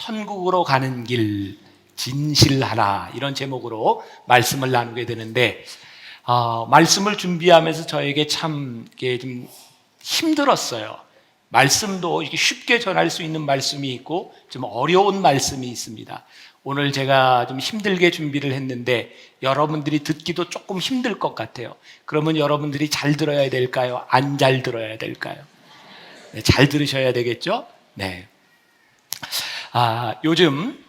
천국으로 가는 길 진실하라, 이런 제목으로 말씀을 나누게 되는데, 말씀을 준비하면서 저에게 참 이게 좀 힘들었어요. 말씀도 이렇게 쉽게 전할 수 있는 말씀이 있고 좀 어려운 말씀이 있습니다. 오늘 제가 좀 힘들게 준비를 했는데 여러분들이 듣기도 조금 힘들 것 같아요. 그러면 여러분들이 잘 들어야 될까요? 안 잘 들어야 될까요? 네, 잘 들으셔야 되겠죠? 네. 요즘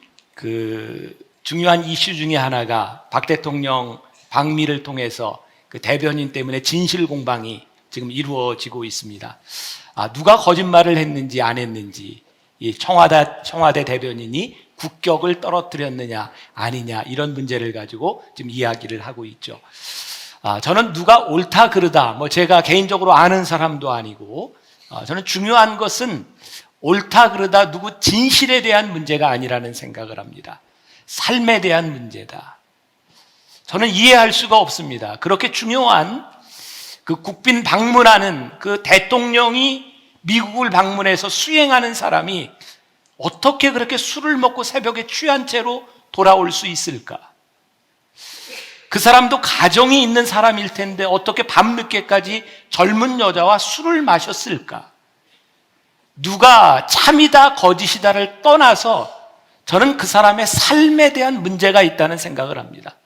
중요한 이슈 중에 하나가 박 대통령 방미를 통해서 그 대변인 때문에 진실 공방이 지금 이루어지고 있습니다. 누가 거짓말을 했는지 안 했는지, 이 청와대 대변인이 국격을 떨어뜨렸느냐 아니냐, 이런 문제를 가지고 지금 이야기를 하고 있죠. 저는 누가 옳다 그르다, 제가 개인적으로 아는 사람도 아니고, 저는 중요한 것은 옳다 그르다 누구 진실에 대한 문제가 아니라는 생각을 합니다. 삶에 대한 문제다. 저는 이해할 수가 없습니다. 그렇게 중요한 그 국빈 방문하는 그 대통령이 미국을 방문해서 수행하는 사람이 어떻게 그렇게 술을 먹고 새벽에 취한 채로 돌아올 수 있을까? 그 사람도 가정이 있는 사람일 텐데 어떻게 밤늦게까지 젊은 여자와 술을 마셨을까? 누가 참이다 거짓이다를 떠나서 저는 그 사람의 삶에 대한 문제가 있다는 생각을 합니다.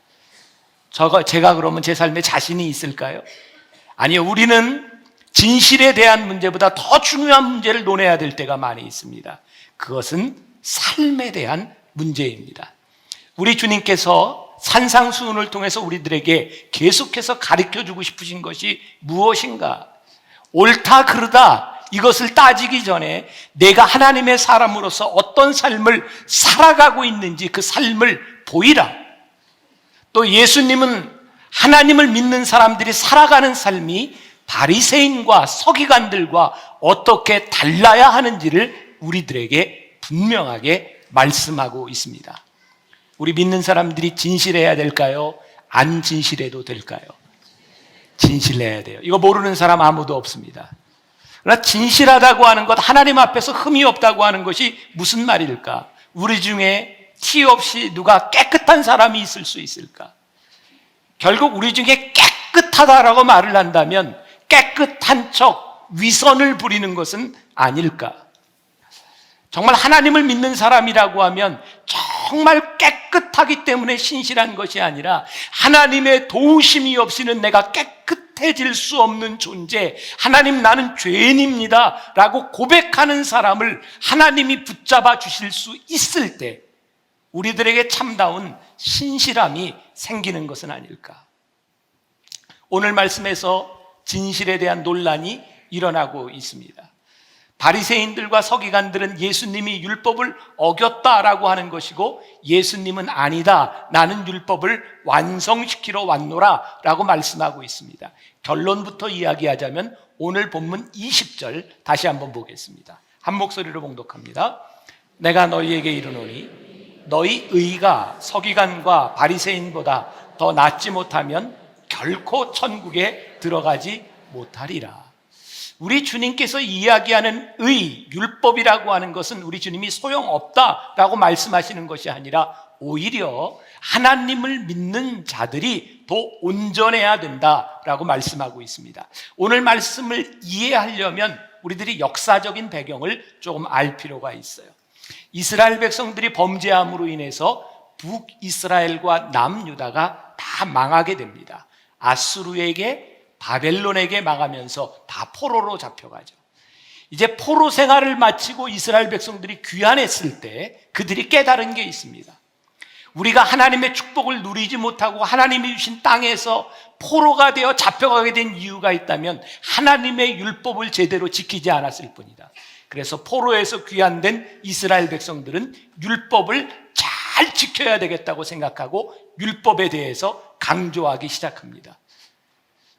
제가 그러면 제 삶에 자신이 있을까요? 아니요, 우리는 진실에 대한 문제보다 더 중요한 문제를 논해야 될 때가 많이 있습니다. 그것은 삶에 대한 문제입니다. 우리 주님께서 산상수훈을 통해서 우리들에게 계속해서 가르쳐주고 싶으신 것이 무엇인가? 옳다 그르다 이것을 따지기 전에 내가 하나님의 사람으로서 어떤 삶을 살아가고 있는지 그 삶을 보이라. 또 예수님은 하나님을 믿는 사람들이 살아가는 삶이 바리새인과 서기관들과 어떻게 달라야 하는지를 우리들에게 분명하게 말씀하고 있습니다. 우리 믿는 사람들이 진실해야 될까요? 안 진실해도 될까요? 진실해야 돼요. 이거 모르는 사람 아무도 없습니다. 그러나 진실하다고 하는 것, 하나님 앞에서 흠이 없다고 하는 것이 무슨 말일까? 우리 중에 티 없이 누가 깨끗한 사람이 있을 수 있을까? 결국 우리 중에 깨끗하다라고 말을 한다면 깨끗한 척 위선을 부리는 것은 아닐까? 정말 하나님을 믿는 사람이라고 하면 정말 깨끗하기 때문에 신실한 것이 아니라 하나님의 도우심이 없이는 내가 깨끗해질 수 없는 존재, 하나님 나는 죄인입니다 라고 고백하는 사람을 하나님이 붙잡아 주실 수 있을 때 우리들에게 참다운 신실함이 생기는 것은 아닐까? 오늘 말씀에서 진실에 대한 논란이 일어나고 있습니다. 바리새인들과 서기관들은 예수님이 율법을 어겼다라고 하는 것이고 예수님은 아니다, 나는 율법을 완성시키러 왔노라 라고 말씀하고 있습니다. 결론부터 이야기하자면 오늘 본문 20절 다시 한번 보겠습니다. 한 목소리로 봉독합니다. 내가 너희에게 이르노니 너희 의가 서기관과 바리새인보다 더 낫지 못하면 결코 천국에 들어가지 못하리라. 우리 주님께서 이야기하는 의, 율법이라고 하는 것은 우리 주님이 소용없다라고 말씀하시는 것이 아니라 오히려 하나님을 믿는 자들이 더 온전해야 된다라고 말씀하고 있습니다. 오늘 말씀을 이해하려면 우리들이 역사적인 배경을 조금 알 필요가 있어요. 이스라엘 백성들이 범죄함으로 인해서 북이스라엘과 남유다가 다 망하게 됩니다. 아수르에게, 바벨론에게 망하면서 다 포로로 잡혀가죠. 이제 포로 생활을 마치고 이스라엘 백성들이 귀환했을 때 그들이 깨달은 게 있습니다. 우리가 하나님의 축복을 누리지 못하고 하나님이 주신 땅에서 포로가 되어 잡혀가게 된 이유가 있다면 하나님의 율법을 제대로 지키지 않았을 뿐이다. 그래서 포로에서 귀환된 이스라엘 백성들은 율법을 잘 지켜야 되겠다고 생각하고 율법에 대해서 강조하기 시작합니다.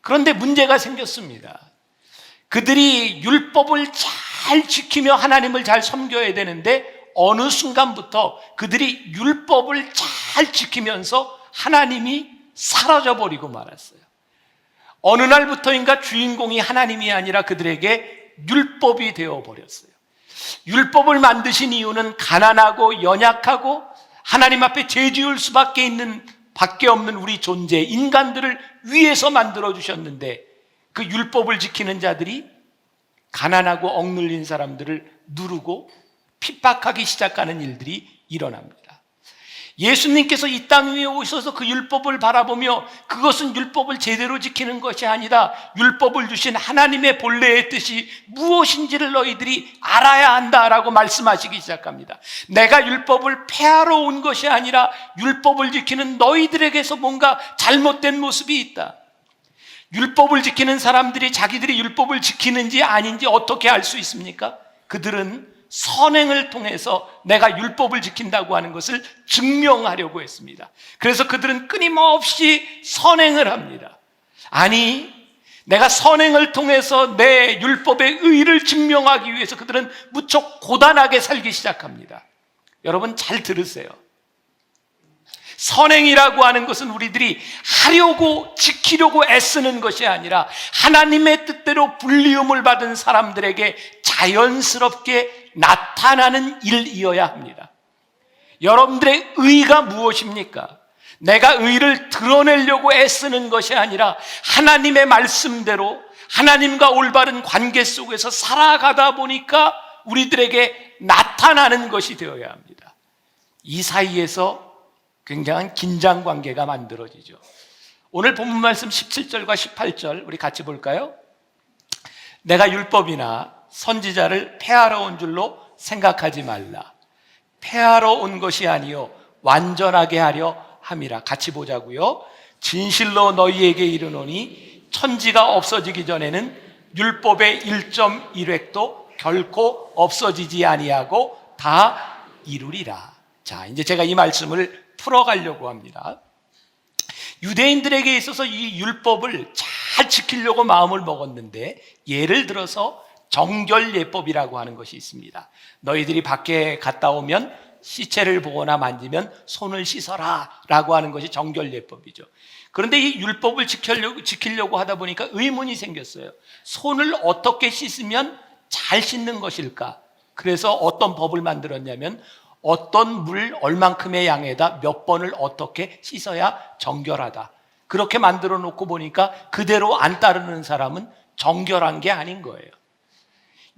그런데 문제가 생겼습니다. 그들이 율법을 잘 지키며 하나님을 잘 섬겨야 되는데 어느 순간부터 그들이 율법을 잘 지키면서 하나님이 사라져버리고 말았어요. 어느 날부터인가 주인공이 하나님이 아니라 그들에게 율법이 되어버렸어요. 율법을 만드신 이유는 가난하고 연약하고 하나님 앞에 죄 지을 수밖에 없는 우리 존재, 인간들을 위해서 만들어 주셨는데, 그 율법을 지키는 자들이 가난하고 억눌린 사람들을 누르고 핍박하기 시작하는 일들이 일어납니다. 예수님께서 이 땅 위에 오셔서 그 율법을 바라보며 그것은 율법을 제대로 지키는 것이 아니라 율법을 주신 하나님의 본래의 뜻이 무엇인지를 너희들이 알아야 한다라고 말씀하시기 시작합니다. 내가 율법을 폐하러 온 것이 아니라 율법을 지키는 너희들에게서 뭔가 잘못된 모습이 있다. 율법을 지키는 사람들이 자기들이 율법을 지키는지 아닌지 어떻게 알 수 있습니까? 그들은 선행을 통해서 내가 율법을 지킨다고 하는 것을 증명하려고 했습니다. 그래서 그들은 끊임없이 선행을 합니다. 아니, 내가 선행을 통해서 내 율법의 의를 증명하기 위해서 그들은 무척 고단하게 살기 시작합니다. 여러분 잘 들으세요. 선행이라고 하는 것은 우리들이 하려고 지키려고 애쓰는 것이 아니라 하나님의 뜻대로 불리움을 받은 사람들에게 자연스럽게 나타나는 일이어야 합니다. 여러분들의 의가 무엇입니까? 내가 의를 드러내려고 애쓰는 것이 아니라 하나님의 말씀대로 하나님과 올바른 관계 속에서 살아가다 보니까 우리들에게 나타나는 것이 되어야 합니다. 이 사이에서 굉장한 긴장 관계가 만들어지죠. 오늘 본문 말씀 17절과 18절 우리 같이 볼까요? 내가 율법이나 선지자를 폐하러 온 줄로 생각하지 말라. 폐하러 온 것이 아니요 완전하게 하려 함이라. 같이 보자고요. 진실로 너희에게 이르노니 천지가 없어지기 전에는 율법의 1.1획도 결코 없어지지 아니하고 다 이루리라. 자, 이제 제가 이 말씀을 풀어가려고 합니다. 유대인들에게 있어서 이 율법을 잘 지키려고 마음을 먹었는데, 예를 들어서 정결예법이라고 하는 것이 있습니다. 너희들이 밖에 갔다 오면 시체를 보거나 만지면 손을 씻어라 라고 하는 것이 정결예법이죠. 그런데 이 율법을 지키려고 하다 보니까 의문이 생겼어요. 손을 어떻게 씻으면 잘 씻는 것일까? 그래서 어떤 법을 만들었냐면 어떤 물 얼만큼의 양에다 몇 번을 어떻게 씻어야 정결하다. 그렇게 만들어 놓고 보니까 그대로 안 따르는 사람은 정결한 게 아닌 거예요.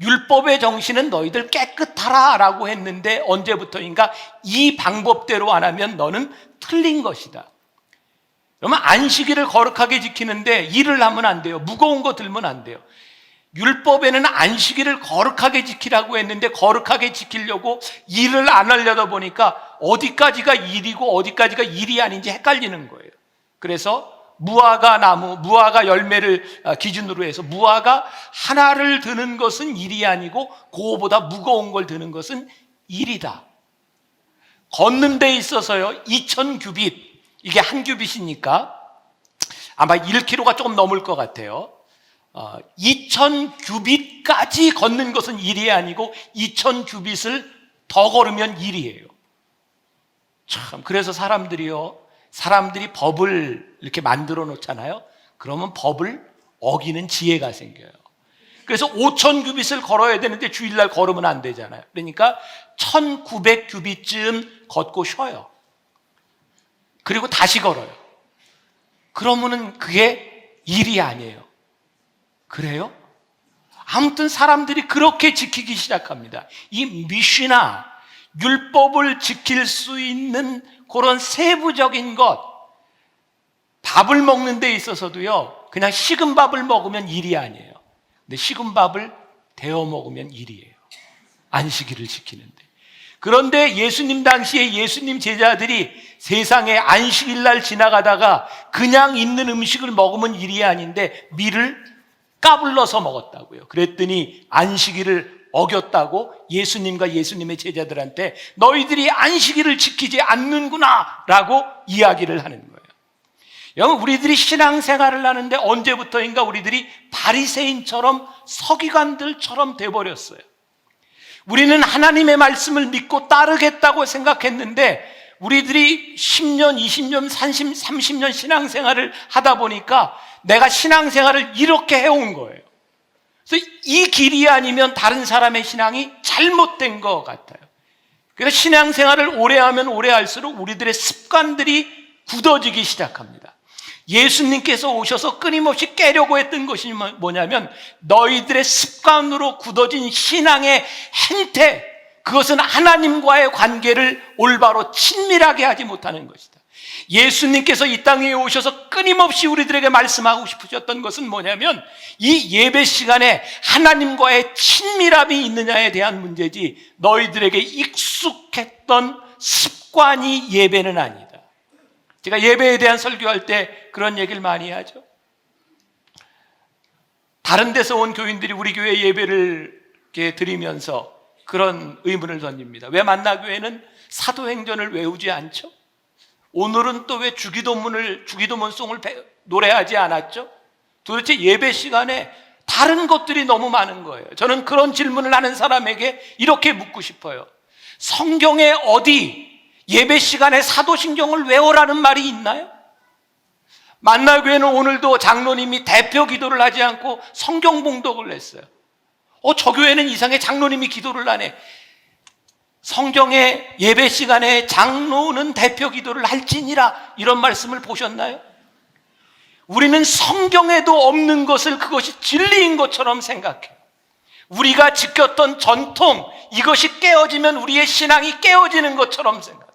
율법의 정신은 너희들 깨끗하라 라고 했는데 언제부터인가 이 방법대로 안 하면 너는 틀린 것이다. 그러면 안식일을 거룩하게 지키는데 일을 하면 안 돼요. 무거운 거 들면 안 돼요. 율법에는 안식일을 거룩하게 지키라고 했는데 거룩하게 지키려고 일을 안 하려다 보니까 어디까지가 일이고 어디까지가 일이 아닌지 헷갈리는 거예요. 그래서 무화과 열매를 기준으로 해서 무화과 하나를 드는 것은 일이 아니고 그거보다 무거운 걸 드는 것은 일이다. 걷는 데 있어서요 2000규빗, 이게 한 규빗이니까 아마 1km가 조금 넘을 것 같아요. 2000규빗까지 걷는 것은 일이 아니고 2000규빗을 더 걸으면 일이에요. 참, 그래서 사람들이 법을 이렇게 만들어 놓잖아요. 그러면 법을 어기는 지혜가 생겨요. 그래서 5000규빗을 걸어야 되는데 주일날 걸으면 안 되잖아요. 그러니까 1900규빗쯤 걷고 쉬어요. 그리고 다시 걸어요. 그러면은 그게 일이 아니에요. 그래요? 아무튼 사람들이 그렇게 지키기 시작합니다. 이 미시나 율법을 지킬 수 있는 그런 세부적인 것, 밥을 먹는 데 있어서도요 그냥 식은 밥을 먹으면 일이 아니에요. 근데 식은 밥을 데워 먹으면 일이에요. 안식일을 지키는데. 그런데 예수님 당시에 예수님 제자들이 세상에 안식일날 지나가다가 그냥 있는 음식을 먹으면 일이 아닌데 밀을 까불러서 먹었다고요. 그랬더니 안식일을 어겼다고 예수님과 예수님의 제자들한테 너희들이 안식일을 지키지 않는구나 라고 이야기를 하는 거예요. 여러분, 우리들이 신앙생활을 하는데 언제부터인가 우리들이 바리새인처럼 서기관들처럼 돼버렸어요. 우리는 하나님의 말씀을 믿고 따르겠다고 생각했는데 우리들이 10년, 20년, 30년 신앙생활을 하다 보니까 내가 신앙생활을 이렇게 해온 거예요. 그래서 이 길이 아니면 다른 사람의 신앙이 잘못된 것 같아요. 그래서 신앙생활을 오래 하면 오래 할수록 우리들의 습관들이 굳어지기 시작합니다. 예수님께서 오셔서 끊임없이 깨려고 했던 것이 뭐냐면 너희들의 습관으로 굳어진 신앙의 행태, 그것은 하나님과의 관계를 올바로 친밀하게 하지 못하는 것이다. 예수님께서 이 땅에 오셔서 끊임없이 우리들에게 말씀하고 싶으셨던 것은 뭐냐면 이 예배 시간에 하나님과의 친밀함이 있느냐에 대한 문제지 너희들에게 익숙했던 습관이 예배는 아니다. 제가 예배에 대한 설교할 때 그런 얘기를 많이 하죠. 다른 데서 온 교인들이 우리 교회 예배를 이렇게 드리면서 그런 의문을 던집니다. 왜 만나교회는 사도행전을 외우지 않죠? 오늘은 또 왜 주기도문송을 노래하지 않았죠? 도대체 예배 시간에 다른 것들이 너무 많은 거예요. 저는 그런 질문을 하는 사람에게 이렇게 묻고 싶어요. 성경에 어디 예배 시간에 사도신경을 외우라는 말이 있나요? 만나교회는 오늘도 장로님이 대표 기도를 하지 않고 성경 봉독을 했어요. 저 교회는 이상해, 장로님이 기도를 안 해. 성경의 예배 시간에 장로는 대표 기도를 할지니라, 이런 말씀을 보셨나요? 우리는 성경에도 없는 것을 그것이 진리인 것처럼 생각해요. 우리가 지켰던 전통, 이것이 깨어지면 우리의 신앙이 깨어지는 것처럼 생각해요.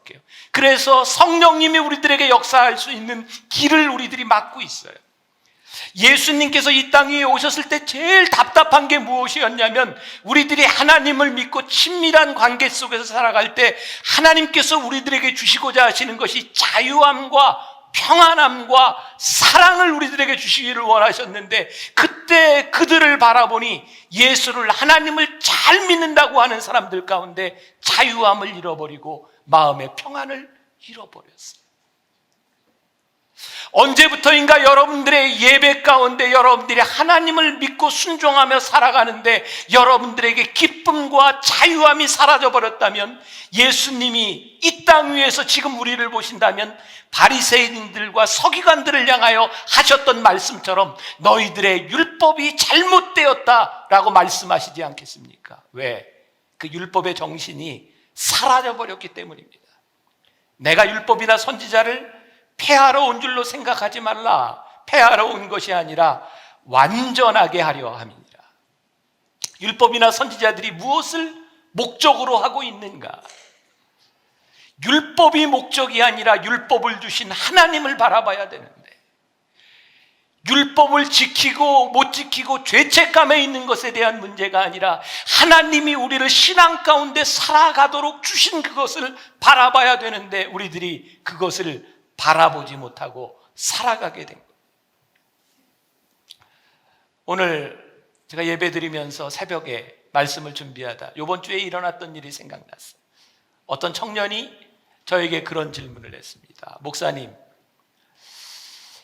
그래서 성령님이 우리들에게 역사할 수 있는 길을 우리들이 막고 있어요. 예수님께서 이 땅에 오셨을 때 제일 답답한 게 무엇이었냐면 우리들이 하나님을 믿고 친밀한 관계 속에서 살아갈 때 하나님께서 우리들에게 주시고자 하시는 것이 자유함과 평안함과 사랑을 우리들에게 주시기를 원하셨는데, 그때 그들을 바라보니 예수를, 하나님을 잘 믿는다고 하는 사람들 가운데 자유함을 잃어버리고 마음의 평안을 잃어버렸어요. 언제부터인가 여러분들의 예배 가운데 여러분들이 하나님을 믿고 순종하며 살아가는데 여러분들에게 기쁨과 자유함이 사라져버렸다면, 예수님이 이 땅 위에서 지금 우리를 보신다면 바리새인들과 서기관들을 향하여 하셨던 말씀처럼 너희들의 율법이 잘못되었다라고 말씀하시지 않겠습니까? 왜? 그 율법의 정신이 사라져버렸기 때문입니다. 내가 율법이나 선지자를 폐하러 온 줄로 생각하지 말라. 폐하러 온 것이 아니라 완전하게 하려 함이니라. 율법이나 선지자들이 무엇을 목적으로 하고 있는가? 율법이 목적이 아니라 율법을 주신 하나님을 바라봐야 되는데, 율법을 지키고 못 지키고 죄책감에 있는 것에 대한 문제가 아니라 하나님이 우리를 신앙 가운데 살아가도록 주신 그것을 바라봐야 되는데, 우리들이 그것을 바라보지 못하고 살아가게 된 거예요. 오늘 제가 예배드리면서 새벽에 말씀을 준비하다 이번 주에 일어났던 일이 생각났어요. 어떤 청년이 저에게 그런 질문을 했습니다. 목사님,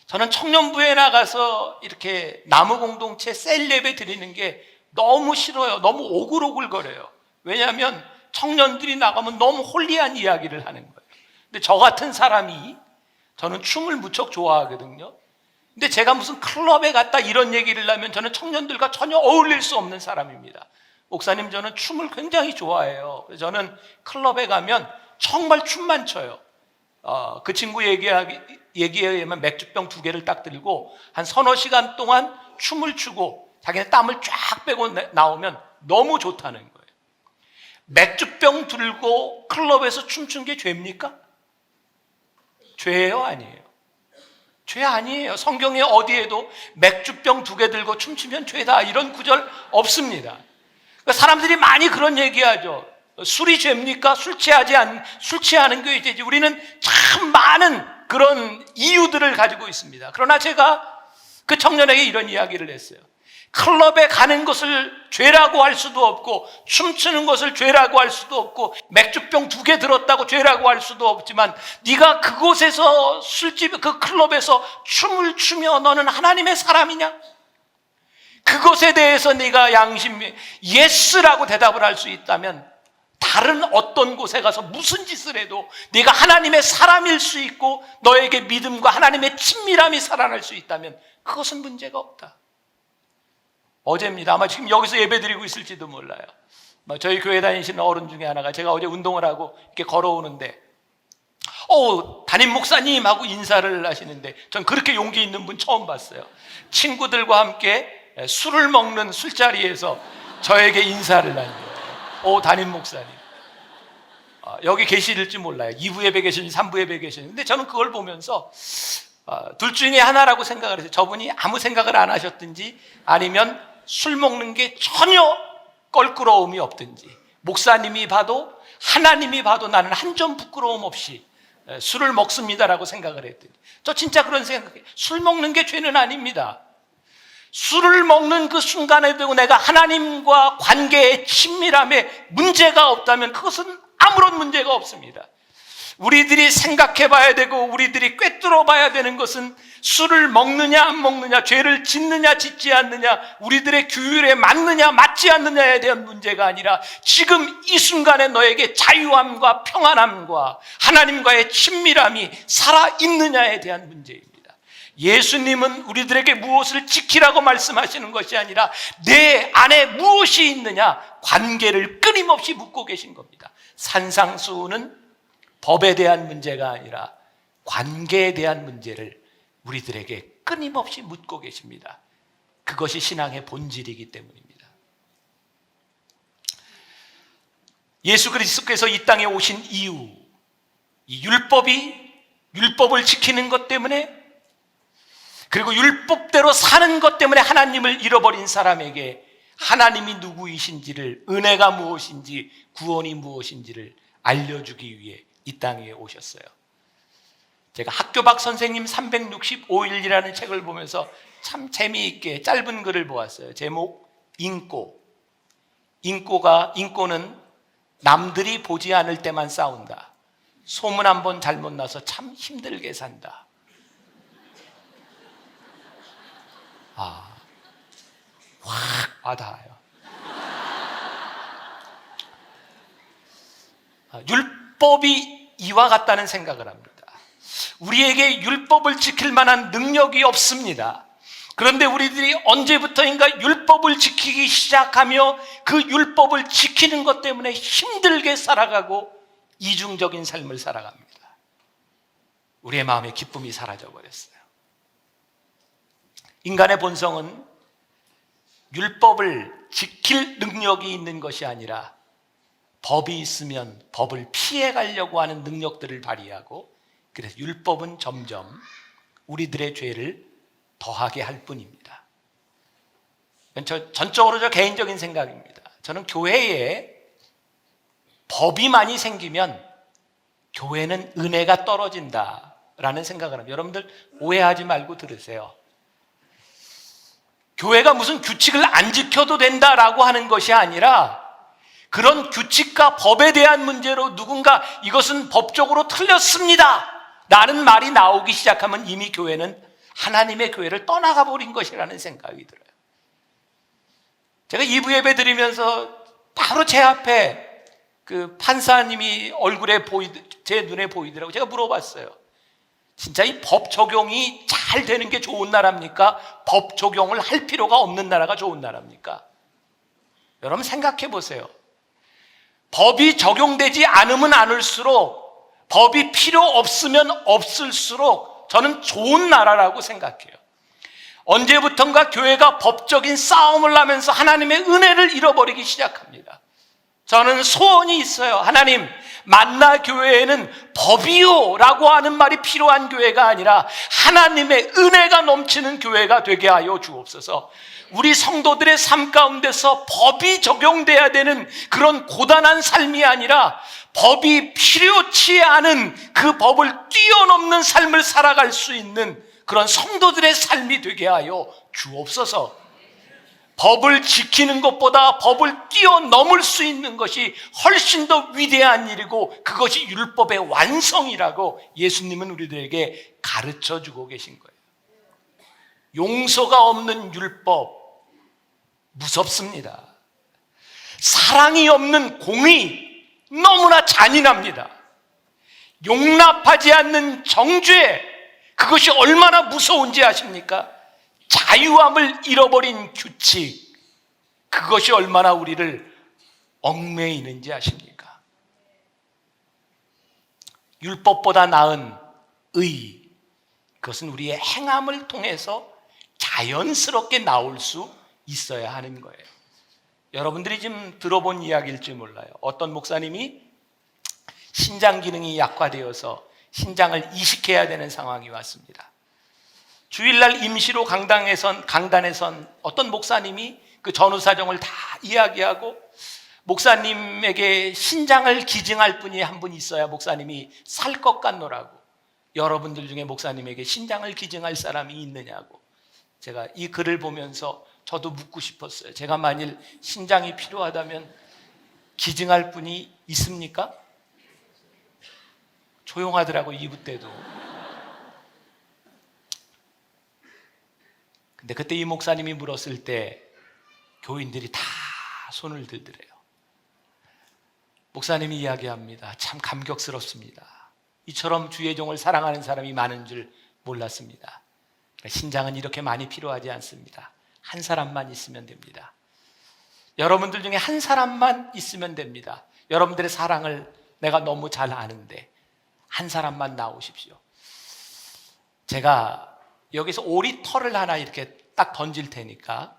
저는 청년부에 나가서 이렇게 나무 공동체 셀 예배 드리는 게 너무 싫어요. 너무 오글오글거려요. 왜냐하면 청년들이 나가면 너무 홀리한 이야기를 하는 거예요. 근데 저 같은 사람이, 저는 춤을 무척 좋아하거든요. 근데 제가 무슨 클럽에 갔다 이런 얘기를 하면 저는 청년들과 전혀 어울릴 수 없는 사람입니다. 목사님, 저는 춤을 굉장히 좋아해요. 그래서 저는 클럽에 가면 정말 춤만 춰요. 그 친구 얘기에 의하면 맥주병 2개를 딱 들고 한 서너 시간 동안 춤을 추고 자기는 땀을 쫙 빼고 나오면 너무 좋다는 거예요. 맥주병 들고 클럽에서 춤춘 게 죄입니까? 죄예요, 아니에요? 죄 아니에요. 성경에 어디에도 맥주병 2개 들고 춤추면 죄다, 이런 구절 없습니다. 그러니까 사람들이 많이 그런 얘기하죠. 술이 죄입니까? 술 취하는 게 죄지. 우리는 참 많은 그런 이유들을 가지고 있습니다. 그러나 제가 그 청년에게 이런 이야기를 했어요. 클럽에 가는 것을 죄라고 할 수도 없고, 춤추는 것을 죄라고 할 수도 없고, 맥주병 2개 들었다고 죄라고 할 수도 없지만, 네가 그곳에서 술집, 그 클럽에서 춤을 추며 너는 하나님의 사람이냐? 그것에 대해서 네가 예스라고 대답을 할 수 있다면, 다른 어떤 곳에 가서 무슨 짓을 해도 네가 하나님의 사람일 수 있고 너에게 믿음과 하나님의 친밀함이 살아날 수 있다면 그것은 문제가 없다. 어제입니다. 아마 지금 여기서 예배드리고 있을지도 몰라요. 저희 교회 다니시는 어른 중에 하나가 제가 어제 운동을 하고 이렇게 걸어오는데 담임 목사님 하고 인사를 하시는데 전 그렇게 용기 있는 분 처음 봤어요. 친구들과 함께 술을 먹는 술자리에서 저에게 인사를 하네요. 담임 목사님. 여기 계실지 몰라요. 2부 예배 계시는지 3부 예배 계시는지. 근데 저는 그걸 보면서 둘 중에 하나라고 생각을 했어요. 저분이 아무 생각을 안 하셨든지 아니면 술 먹는 게 전혀 껄끄러움이 없든지, 목사님이 봐도 하나님이 봐도 나는 한 점 부끄러움 없이 술을 먹습니다라고 생각을 했더니, 저 진짜 그런 생각해요. 술 먹는 게 죄는 아닙니다. 술을 먹는 그 순간에도 내가 하나님과 관계의 친밀함에 문제가 없다면 그것은 아무런 문제가 없습니다. 우리들이 생각해 봐야 되고 우리들이 꿰뚫어 봐야 되는 것은 술을 먹느냐 안 먹느냐, 죄를 짓느냐 짓지 않느냐, 우리들의 규율에 맞느냐 맞지 않느냐에 대한 문제가 아니라 지금 이 순간에 너에게 자유함과 평안함과 하나님과의 친밀함이 살아있느냐에 대한 문제입니다. 예수님은 우리들에게 무엇을 지키라고 말씀하시는 것이 아니라 내 안에 무엇이 있느냐, 관계를 끊임없이 묻고 계신 겁니다. 산상수훈은 법에 대한 문제가 아니라 관계에 대한 문제를 우리들에게 끊임없이 묻고 계십니다. 그것이 신앙의 본질이기 때문입니다. 예수 그리스도께서 이 땅에 오신 이후, 이 율법을 지키는 것 때문에, 그리고 율법대로 사는 것 때문에 하나님을 잃어버린 사람에게 하나님이 누구이신지를, 은혜가 무엇인지, 구원이 무엇인지를 알려주기 위해 이 땅에 오셨어요. 제가 학교박 선생님 365일이라는 책을 보면서 참 재미있게 짧은 글을 보았어요. 제목 인꼬. 인꼬는 남들이 보지 않을 때만 싸운다. 소문 한 번 잘못 나서 참 힘들게 산다. 확 와닿아요. 율법이 이와 같다는 생각을 합니다. 우리에게 율법을 지킬 만한 능력이 없습니다. 그런데 우리들이 언제부터인가 율법을 지키기 시작하며 그 율법을 지키는 것 때문에 힘들게 살아가고 이중적인 삶을 살아갑니다. 우리의 마음의 기쁨이 사라져버렸어요. 인간의 본성은 율법을 지킬 능력이 있는 것이 아니라 법이 있으면 법을 피해가려고 하는 능력들을 발휘하고, 그래서 율법은 점점 우리들의 죄를 더하게 할 뿐입니다. 전적으로 저 개인적인 생각입니다. 저는 교회에 법이 많이 생기면 교회는 은혜가 떨어진다라는 생각을 합니다. 여러분들 오해하지 말고 들으세요. 교회가 무슨 규칙을 안 지켜도 된다라고 하는 것이 아니라, 그런 규칙과 법에 대한 문제로 누군가 이것은 법적으로 틀렸습니다 라는 말이 나오기 시작하면 이미 교회는 하나님의 교회를 떠나가 버린 것이라는 생각이 들어요. 제가 2부 예배 드리면서 바로 제 앞에 그 판사님이 제 눈에 보이더라고요. 제가 물어봤어요. 진짜 이 법 적용이 잘 되는 게 좋은 나라입니까? 법 적용을 할 필요가 없는 나라가 좋은 나라입니까? 여러분 생각해 보세요. 법이 적용되지 않으면 않을수록, 법이 필요 없으면 없을수록 저는 좋은 나라라고 생각해요. 언제부턴가 교회가 법적인 싸움을 하면서 하나님의 은혜를 잃어버리기 시작합니다. 저는 소원이 있어요. 하나님, 만나 교회에는 법이요 라고 하는 말이 필요한 교회가 아니라 하나님의 은혜가 넘치는 교회가 되게 하여 주옵소서. 우리 성도들의 삶 가운데서 법이 적용돼야 되는 그런 고단한 삶이 아니라 법이 필요치 않은 그 법을 뛰어넘는 삶을 살아갈 수 있는 그런 성도들의 삶이 되게 하여 주옵소서. 법을 지키는 것보다 법을 뛰어넘을 수 있는 것이 훨씬 더 위대한 일이고, 그것이 율법의 완성이라고 예수님은 우리들에게 가르쳐 주고 계신 거예요. 용서가 없는 율법 무섭습니다. 사랑이 없는 공의 너무나 잔인합니다. 용납하지 않는 정죄, 그것이 얼마나 무서운지 아십니까? 자유함을 잃어버린 규칙, 그것이 얼마나 우리를 얽매이는지 아십니까? 율법보다 나은 의, 그것은 우리의 행함을 통해서 자연스럽게 나올 수 있어야 하는 거예요. 여러분들이 지금 들어본 이야기일지 몰라요. 어떤 목사님이 신장 기능이 약화되어서 신장을 이식해야 되는 상황이 왔습니다. 주일날 임시로 강단에선 어떤 목사님이 그 전후 사정을 다 이야기하고, 목사님에게 신장을 기증할 분이 한 분 있어야 목사님이 살 것 같노라고, 여러분들 중에 목사님에게 신장을 기증할 사람이 있느냐고, 제가 이 글을 보면서 저도 묻고 싶었어요. 제가 만일 신장이 필요하다면 기증할 분이 있습니까? 조용하더라고요, 2부 때도. 근데 그때 이 목사님이 물었을 때 교인들이 다 손을 들더래요. 목사님이 이야기합니다. 참 감격스럽습니다. 이처럼 주의 종을 사랑하는 사람이 많은 줄 몰랐습니다. 신장은 이렇게 많이 필요하지 않습니다. 한 사람만 있으면 됩니다. 여러분들 중에 한 사람만 있으면 됩니다. 여러분들의 사랑을 내가 너무 잘 아는데 한 사람만 나오십시오. 제가 여기서 오리털을 하나 이렇게 딱 던질 테니까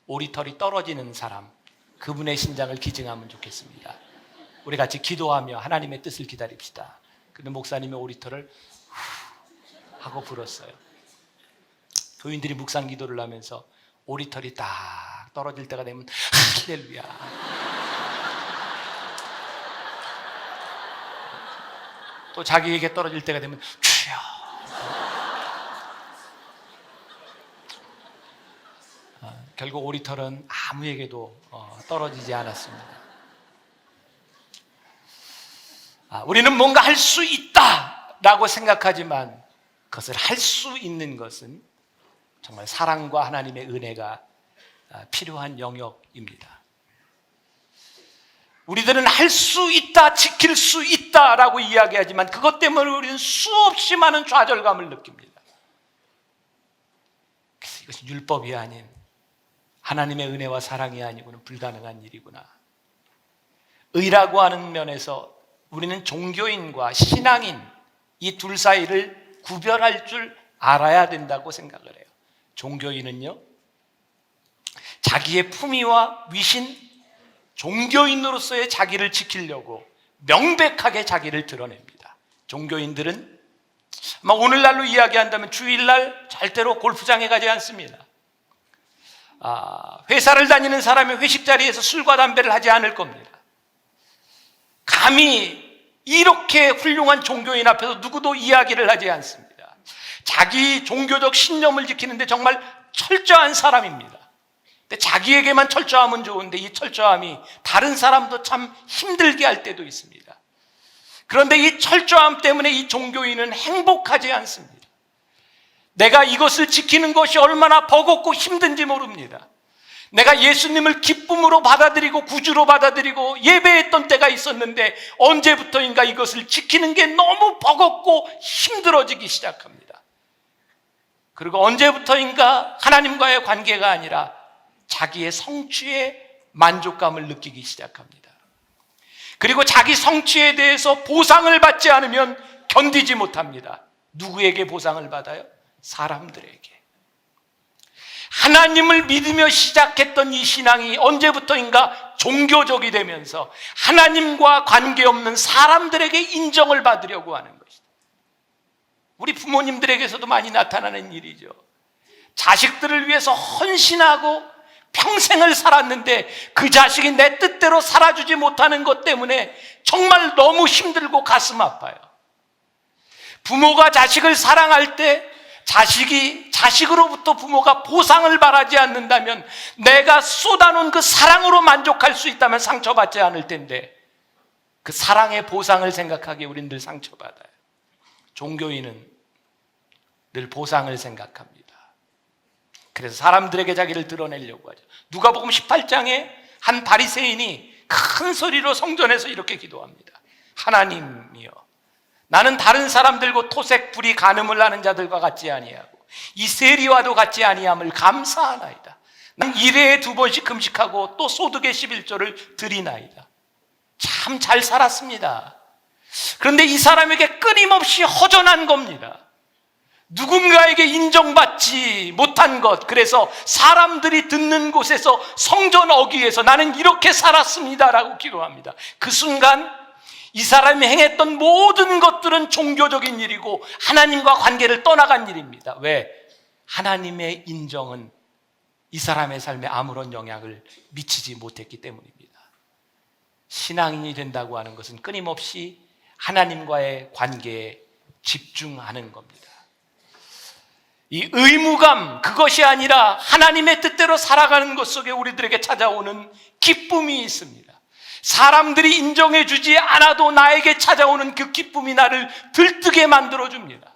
오리털이 떨어지는 사람, 그분의 신장을 기증하면 좋겠습니다. 우리 같이 기도하며 하나님의 뜻을 기다립시다. 근데 목사님의 오리털을 하고 불었어요. 교인들이 묵상 기도를 하면서 오리털이 딱 떨어질 때가 되면 할렐루야, 또 자기에게 떨어질 때가 되면 주여. 결국 오리털은 아무에게도 떨어지지 않았습니다. 우리는 뭔가 할 수 있다라고 생각하지만 그것을 할 수 있는 것은 정말 사랑과 하나님의 은혜가 필요한 영역입니다. 우리들은 할 수 있다, 지킬 수 있다라고 이야기하지만 그것 때문에 우리는 수없이 많은 좌절감을 느낍니다. 이것이 율법이 아닌 하나님의 은혜와 사랑이 아니고는 불가능한 일이구나. 의라고 하는 면에서 우리는 종교인과 신앙인, 이 둘 사이를 구별할 줄 알아야 된다고 생각을 해요. 종교인은요, 자기의 품위와 위신, 종교인으로서의 자기를 지키려고 명백하게 자기를 드러냅니다. 종교인들은 아마 오늘날로 이야기한다면 주일날 절대로 골프장에 가지 않습니다. 회사를 다니는 사람이 회식 자리에서 술과 담배를 하지 않을 겁니다. 감히 이렇게 훌륭한 종교인 앞에서 누구도 이야기를 하지 않습니다. 자기 종교적 신념을 지키는데 정말 철저한 사람입니다. 근데 자기에게만 철저하면 좋은데 이 철저함이 다른 사람도 참 힘들게 할 때도 있습니다. 그런데 이 철저함 때문에 이 종교인은 행복하지 않습니다. 내가 이것을 지키는 것이 얼마나 버겁고 힘든지 모릅니다. 내가 예수님을 기쁨으로 받아들이고 구주로 받아들이고 예배했던 때가 있었는데 언제부터인가 이것을 지키는 게 너무 버겁고 힘들어지기 시작합니다. 그리고 언제부터인가 하나님과의 관계가 아니라 자기의 성취에 만족감을 느끼기 시작합니다. 그리고 자기 성취에 대해서 보상을 받지 않으면 견디지 못합니다. 누구에게 보상을 받아요? 사람들에게. 하나님을 믿으며 시작했던 이 신앙이 언제부터인가 종교적이 되면서 하나님과 관계없는 사람들에게 인정을 받으려고 하는 것이다. 우리 부모님들에게서도 많이 나타나는 일이죠. 자식들을 위해서 헌신하고 평생을 살았는데 그 자식이 내 뜻대로 살아주지 못하는 것 때문에 정말 너무 힘들고 가슴 아파요. 부모가 자식을 사랑할 때 자식으로부터 부모가 보상을 바라지 않는다면, 내가 쏟아놓은 그 사랑으로 만족할 수 있다면 상처받지 않을 텐데 그 사랑의 보상을 생각하기에 우린 늘 상처받아요. 종교인은 늘 보상을 생각합니다. 그래서 사람들에게 자기를 드러내려고 하죠. 누가복음 18장에 한 바리새인이 큰 소리로 성전에서 이렇게 기도합니다. 하나님이여, 나는 다른 사람들과 토색, 불이, 간음을 하는 자들과 같지 아니하고 이 세리와도 같지 아니함을 감사하나이다. 일회에 2번씩 금식하고 또 소득의 11조를 드리나이다. 참 잘 살았습니다. 그런데 이 사람에게 끊임없이 허전한 겁니다. 누군가에게 인정받지 못한 것, 그래서 사람들이 듣는 곳에서 성전 어귀에서 나는 이렇게 살았습니다라고 기도합니다. 그 순간 이 사람이 행했던 모든 것들은 종교적인 일이고 하나님과 관계를 떠나간 일입니다. 왜? 하나님의 인정은 이 사람의 삶에 아무런 영향을 미치지 못했기 때문입니다. 신앙인이 된다고 하는 것은 끊임없이 하나님과의 관계에 집중하는 겁니다. 이 의무감, 그것이 아니라 하나님의 뜻대로 살아가는 것 속에 우리들에게 찾아오는 기쁨이 있습니다. 사람들이 인정해 주지 않아도 나에게 찾아오는 그 기쁨이 나를 들뜨게 만들어줍니다.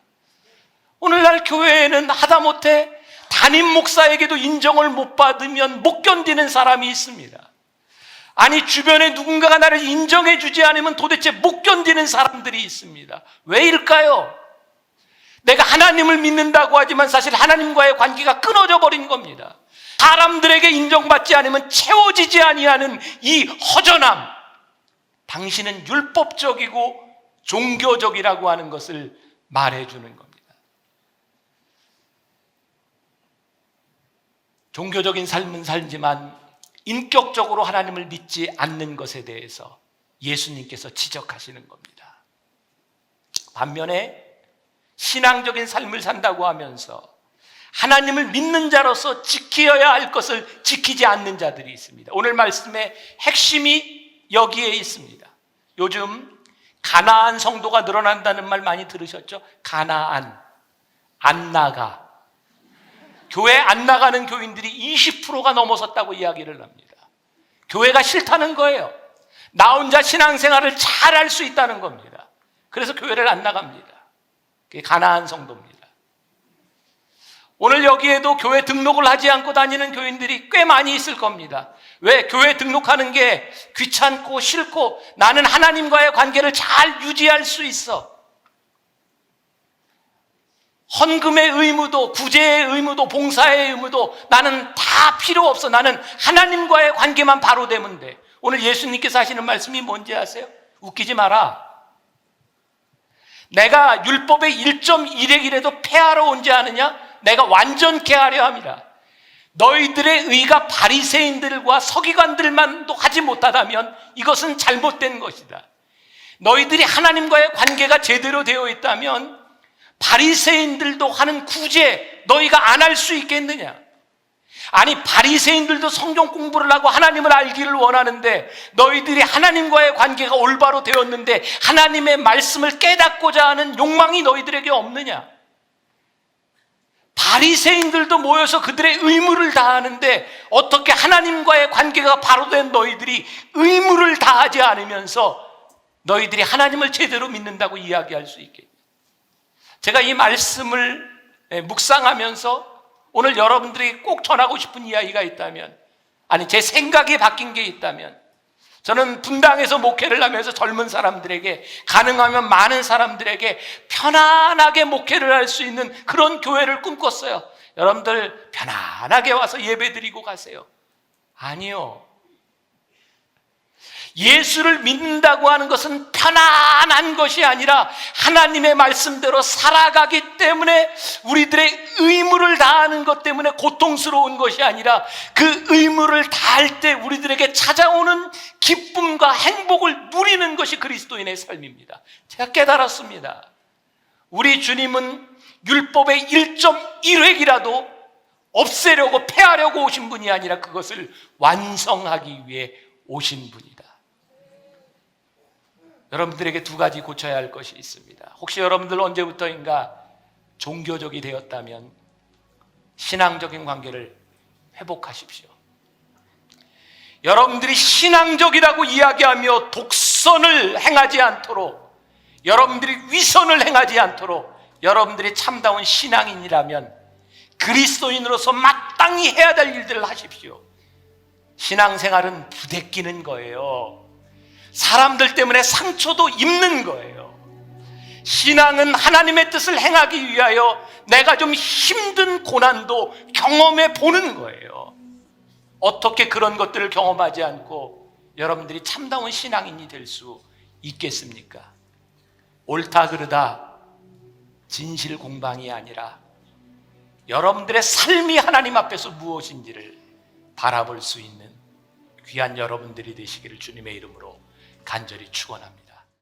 오늘날 교회에는 하다못해 담임 목사에게도 인정을 못 받으면 못 견디는 사람이 있습니다. 아니, 주변에 누군가가 나를 인정해 주지 않으면 도대체 못 견디는 사람들이 있습니다. 왜일까요? 내가 하나님을 믿는다고 하지만 사실 하나님과의 관계가 끊어져 버린 겁니다. 사람들에게 인정받지 않으면 채워지지 아니하는 이 허전함, 당신은 율법적이고 종교적이라고 하는 것을 말해주는 겁니다. 종교적인 삶은 살지만 인격적으로 하나님을 믿지 않는 것에 대해서 예수님께서 지적하시는 겁니다. 반면에 신앙적인 삶을 산다고 하면서 하나님을 믿는 자로서 지켜야 할 것을 지키지 않는 자들이 있습니다. 오늘 말씀의 핵심이 여기에 있습니다. 요즘 가나안 성도가 늘어난다는 말 많이 들으셨죠? 가나안, 안 나가. 교회 안 나가는 교인들이 20%가 넘어섰다고 이야기를 합니다. 교회가 싫다는 거예요. 나 혼자 신앙생활을 잘 할 수 있다는 겁니다. 그래서 교회를 안 나갑니다. 그게 가나안 성도입니다. 오늘 여기에도 교회 등록을 하지 않고 다니는 교인들이 꽤 많이 있을 겁니다. 왜? 교회 등록하는 게 귀찮고 싫고 나는 하나님과의 관계를 잘 유지할 수 있어. 헌금의 의무도, 구제의 의무도, 봉사의 의무도 나는 다 필요 없어. 나는 하나님과의 관계만 바로 되면 돼. 오늘 예수님께서 하시는 말씀이 뭔지 아세요? 웃기지 마라. 내가 율법의 1.1획이라도 폐하러 온지 않으냐? 내가 완전케 하려 함이라. 너희들의 의가 바리새인들과 서기관들만도 하지 못하다면 이것은 잘못된 것이다. 너희들이 하나님과의 관계가 제대로 되어 있다면 바리새인들도 하는 구제 너희가 안 할 수 있겠느냐? 아니, 바리새인들도 성경 공부를 하고 하나님을 알기를 원하는데 너희들이 하나님과의 관계가 올바로 되었는데 하나님의 말씀을 깨닫고자 하는 욕망이 너희들에게 없느냐? 바리새인들도 모여서 그들의 의무를 다하는데 어떻게 하나님과의 관계가 바로 된 너희들이 의무를 다하지 않으면서 너희들이 하나님을 제대로 믿는다고 이야기할 수 있겠냐? 제가 이 말씀을 묵상하면서 오늘 여러분들이 꼭 전하고 싶은 이야기가 있다면, 아니 제 생각이 바뀐 게 있다면, 저는 분당에서 목회를 하면서 젊은 사람들에게, 가능하면 많은 사람들에게 편안하게 목회를 할 수 있는 그런 교회를 꿈꿨어요. 여러분들 편안하게 와서 예배드리고 가세요. 아니요. 예수를 믿는다고 하는 것은 편안한 것이 아니라 하나님의 말씀대로 살아가기 때문에 우리들의 의무를 다하는 것 때문에 고통스러운 것이 아니라 그 의무를 다할 때 우리들에게 찾아오는 기쁨과 행복을 누리는 것이 그리스도인의 삶입니다. 제가 깨달았습니다. 우리 주님은 율법의 1.1획이라도 없애려고 폐하려고 오신 분이 아니라 그것을 완성하기 위해 오신 분이다. 여러분들에게 두 가지 고쳐야 할 것이 있습니다. 혹시 여러분들 언제부터인가 종교적이 되었다면 신앙적인 관계를 회복하십시오. 여러분들이 신앙적이라고 이야기하며 독선을 행하지 않도록, 여러분들이 위선을 행하지 않도록 여러분들이 참다운 신앙인이라면 그리스도인으로서 마땅히 해야 될 일들을 하십시오. 신앙생활은 부대끼는 거예요. 사람들 때문에 상처도 입는 거예요. 신앙은 하나님의 뜻을 행하기 위하여 내가 좀 힘든 고난도 경험해 보는 거예요. 어떻게 그런 것들을 경험하지 않고 여러분들이 참다운 신앙인이 될 수 있겠습니까? 옳다 그르다 진실 공방이 아니라 여러분들의 삶이 하나님 앞에서 무엇인지를 바라볼 수 있는 귀한 여러분들이 되시기를 주님의 이름으로 간절히 축원합니다.